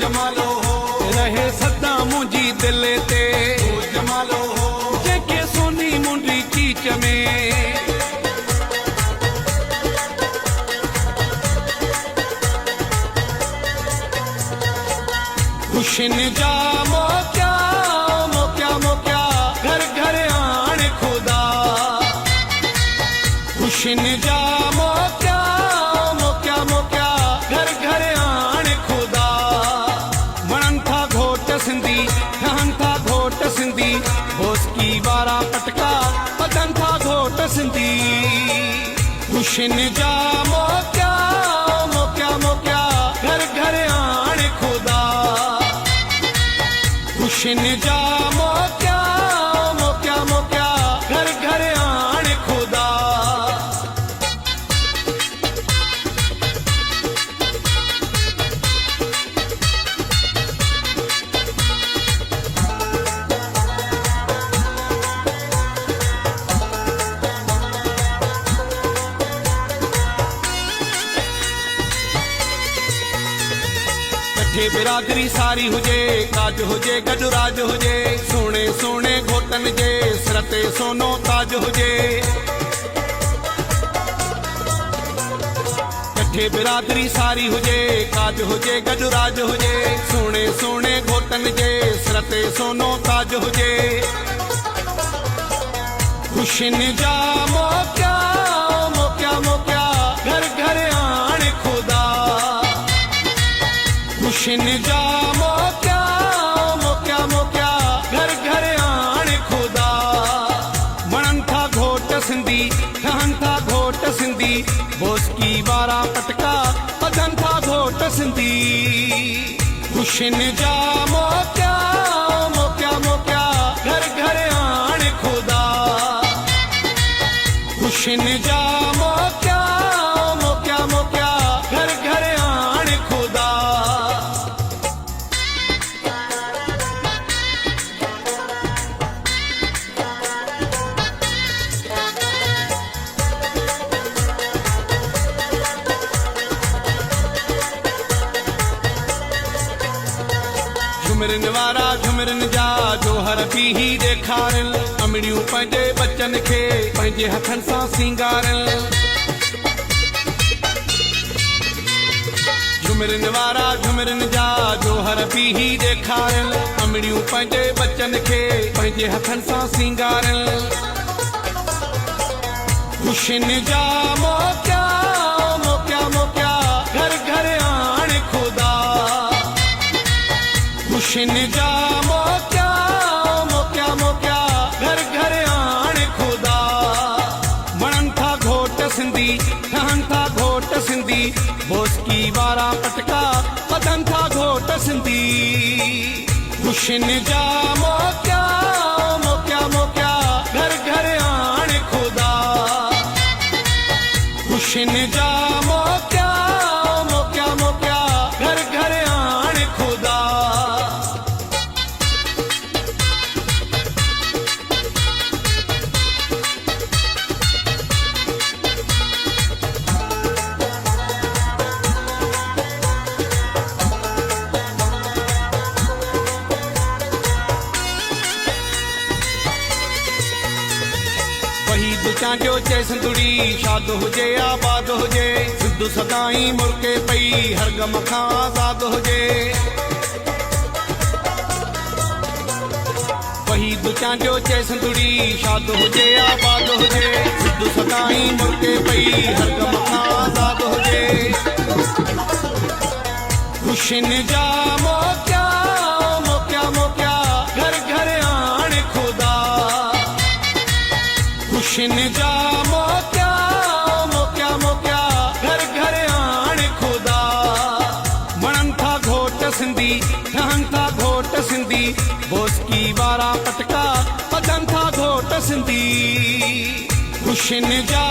जमालो हो रहे सदा मुंहिंजी दिल ते जमालो हो जेके सोनी मुंडी चीच में खुशियुनि जा मोकिया मोकिया मोकिया घर घर आण खुदा खुशियुनि जा मोकिया मोकिया मोकिया घर घर आण खुदा वणनि था घोट सिंधी ठहनि था घोट सिंधी भोसकी वारा पटका ॿधनि था घोट सिंधी खुशियुनि जा मोकिया मोकिया मोकिया घर घर आण खुदा खुशियुनि जा मोकिया मोकिया मोकिया घर घर आण खुदा कठे बिरादरी सारी हुजे काज हुजे गॾु राज हुजे सोने सोने घोटनि जे सिर ते सोनो ताज हुजे कठे बिरादरी सारी हुजे काज हुजे गॾु राज हुजे सोने सोने घोटनि जे सिर ते सोनो ताज हुजे खुशियुनि जा मोकिया मोकिया मोकिया घर घर आण खुदा खुशियुनि जा मोकिया मोकिया मोकिया घर घर आण खुदा वणनि था घोट सिंधी ठहनि था घोट सिंधी भोसकी वारा पटका ॿधनि था घोट सिंधी खुशियुनि जा मोकिया मोकिया मोकिया घर घर आण खुदा खुशियुनि जा मोकिया मोकिया मोकिया घर घर आण खुदा झुमरनि वारा झुमरनि जा जोहर पीही ॾेखारनि अमड़ियूं पंहिंजे बचनि खे पंहिंजे हथनि सां सींगारनि झुमरनि वारा झुमरनि जा जोहर पीही ॾेखारनि अमड़ियूं पंहिंजे बचनि खे पंहिंजे हथनि सां सींगारनि खुशियुनि जा मोकिया मोकिया मोकिया घर घर आण खुदा खुशियुनि जा मोकिया मोकिया मोकिया घर घर आण खुदा वणनि था घोट सिंधी ठहनि था घोट सिंधी भोसकी वारा पटका ॿधनि था घोट सिंधी खुशियुनि जा मोकिया मोकिया मोकिया घर घर आण खुदा खुशियुनि जा मोकिया मोकिया मोकिया घर घर आण खुदा चांडियो चए सिंधुड़ी शाद हुजे आबाद हुजे सिंधु सदाई मुल्के पई हर गम खां आज़ाद हुजे वहीद चांडियो चए सिंधुड़ी शाद हुजे आबाद हुजे सिंधु सदाई मुल्के पई हर गम खां आज़ाद हुजे खुशियुनि जा मोकिया मोकिया मोकिया घर घर आण खुदा खुशियुनि जा मोकिया मोकिया मोकिया घर घर आण खुदा वणनि था घोट सिंधी ठहनि था घोट सिंधी भोसकी वारा पटका ॿधनि था घोट सिंधी खुशियुनि जा